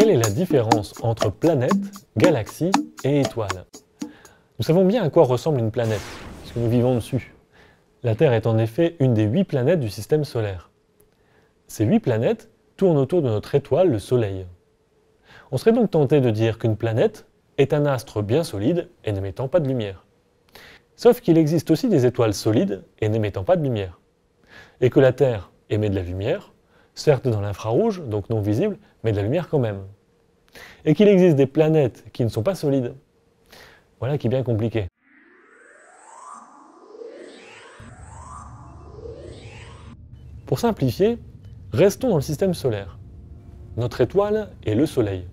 Quelle est la différence entre planète, galaxie et étoile? Nous savons bien à quoi ressemble une planète, puisque nous vivons dessus. La Terre est en effet une des 8 planètes du système solaire. Ces 8 planètes tournent autour de notre étoile, le Soleil. On serait donc tenté de dire qu'une planète est un astre bien solide et n'émettant pas de lumière. Sauf qu'il existe aussi des étoiles solides et n'émettant pas de lumière. Et que la Terre émet de la lumière, certes dans l'infrarouge, donc non visible, mais de la lumière quand même. Et qu'il existe des planètes qui ne sont pas solides. Voilà qui est bien compliqué. Pour simplifier, restons dans le système solaire. Notre étoile est le Soleil,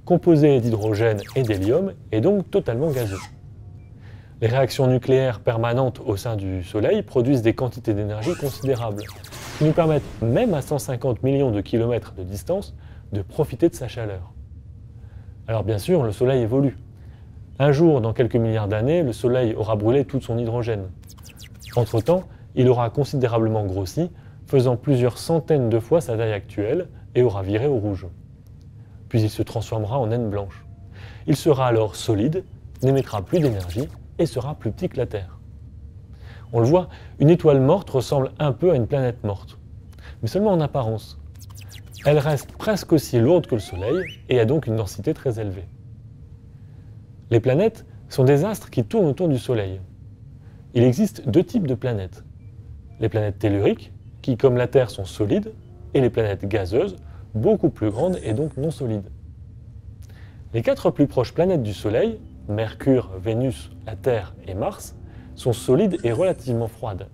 composé d'hydrogène et d'hélium et donc totalement gazeux. Les réactions nucléaires permanentes au sein du Soleil produisent des quantités d'énergie considérables, qui nous permettent, même à 150 millions de kilomètres de distance, de profiter de sa chaleur. Alors bien sûr, le Soleil évolue. Un jour, dans quelques milliards d'années, le Soleil aura brûlé tout son hydrogène. Entre-temps, il aura considérablement grossi, faisant plusieurs centaines de fois sa taille actuelle, et aura viré au rouge. Puis il se transformera en naine blanche. Il sera alors solide, n'émettra plus d'énergie, et sera plus petit que la Terre. On le voit, une étoile morte ressemble un peu à une planète morte, mais seulement en apparence. Elle reste presque aussi lourde que le Soleil et a donc une densité très élevée. Les planètes sont des astres qui tournent autour du Soleil. Il existe deux types de planètes. Les planètes telluriques, qui comme la Terre sont solides, et les planètes gazeuses, beaucoup plus grandes et donc non solides. Les 4 plus proches planètes du Soleil, Mercure, Vénus, la Terre et Mars, sont solides et relativement froides.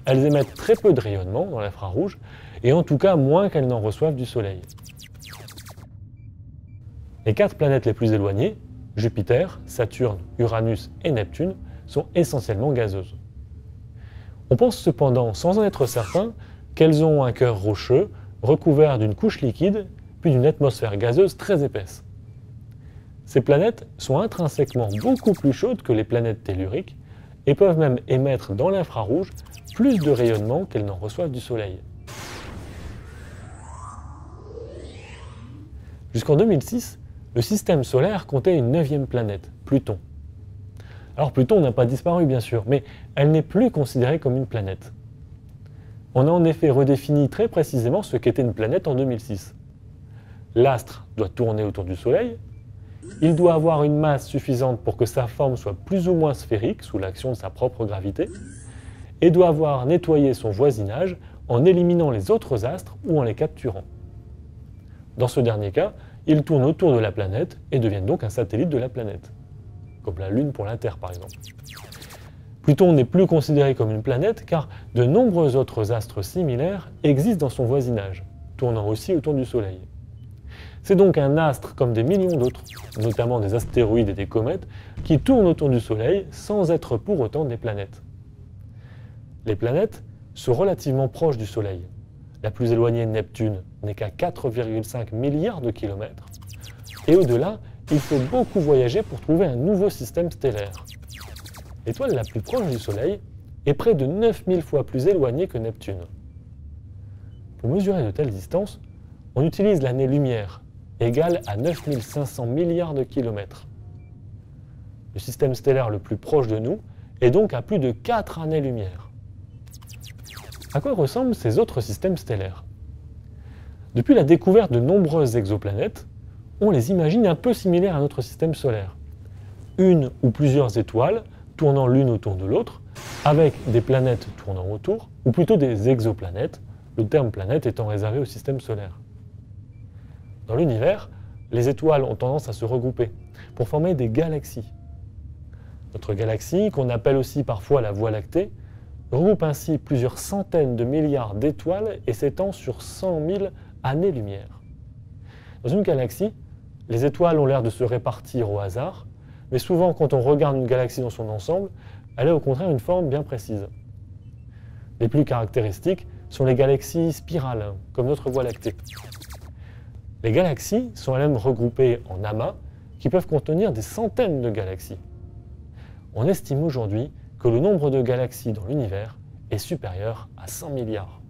Elles émettent très peu de rayonnement dans l'infrarouge, et en tout cas moins qu'elles n'en reçoivent du Soleil. Les 4 planètes les plus éloignées, Jupiter, Saturne, Uranus et Neptune, sont essentiellement gazeuses. On pense cependant, sans en être certain, qu'elles ont un cœur rocheux, recouvert d'une couche liquide, puis d'une atmosphère gazeuse très épaisse. Ces planètes sont intrinsèquement beaucoup plus chaudes que les planètes telluriques et peuvent même émettre dans l'infrarouge plus de rayonnement qu'elles n'en reçoivent du Soleil. Jusqu'en 2006, le système solaire comptait une 9e planète, Pluton. Alors Pluton n'a pas disparu bien sûr, mais elle n'est plus considérée comme une planète. On a en effet redéfini très précisément ce qu'était une planète en 2006. L'astre doit tourner autour du Soleil, il doit avoir une masse suffisante pour que sa forme soit plus ou moins sphérique sous l'action de sa propre gravité, et doit avoir nettoyé son voisinage en éliminant les autres astres ou en les capturant. Dans ce dernier cas, il tourne autour de la planète et devient donc un satellite de la planète, comme la Lune pour la Terre par exemple. Pluton n'est plus considéré comme une planète car de nombreux autres astres similaires existent dans son voisinage, tournant aussi autour du Soleil. C'est donc un astre comme des millions d'autres, notamment des astéroïdes et des comètes, qui tournent autour du Soleil sans être pour autant des planètes. Les planètes sont relativement proches du Soleil. La plus éloignée, Neptune, n'est qu'à 4,5 milliards de kilomètres. Et au-delà, il faut beaucoup voyager pour trouver un nouveau système stellaire. L'étoile la plus proche du Soleil est près de 9000 fois plus éloignée que Neptune. Pour mesurer de telles distances, on utilise l'année-lumière, égale à 9500 milliards de kilomètres. Le système stellaire le plus proche de nous est donc à plus de 4 années-lumière. À quoi ressemblent ces autres systèmes stellaires? Depuis la découverte de nombreuses exoplanètes, on les imagine un peu similaires à notre système solaire. Une ou plusieurs étoiles tournant l'une autour de l'autre, avec des planètes tournant autour, ou plutôt des exoplanètes, le terme planète étant réservé au système solaire. Dans l'univers, les étoiles ont tendance à se regrouper pour former des galaxies. Notre galaxie, qu'on appelle aussi parfois la Voie lactée, regroupe ainsi plusieurs centaines de milliards d'étoiles et s'étend sur 100 000 années-lumière. Dans une galaxie, les étoiles ont l'air de se répartir au hasard, mais souvent quand on regarde une galaxie dans son ensemble, elle a au contraire une forme bien précise. Les plus caractéristiques sont les galaxies spirales, comme notre Voie lactée. Les galaxies sont elles-mêmes regroupées en amas qui peuvent contenir des centaines de galaxies. On estime aujourd'hui que le nombre de galaxies dans l'univers est supérieur à 100 milliards.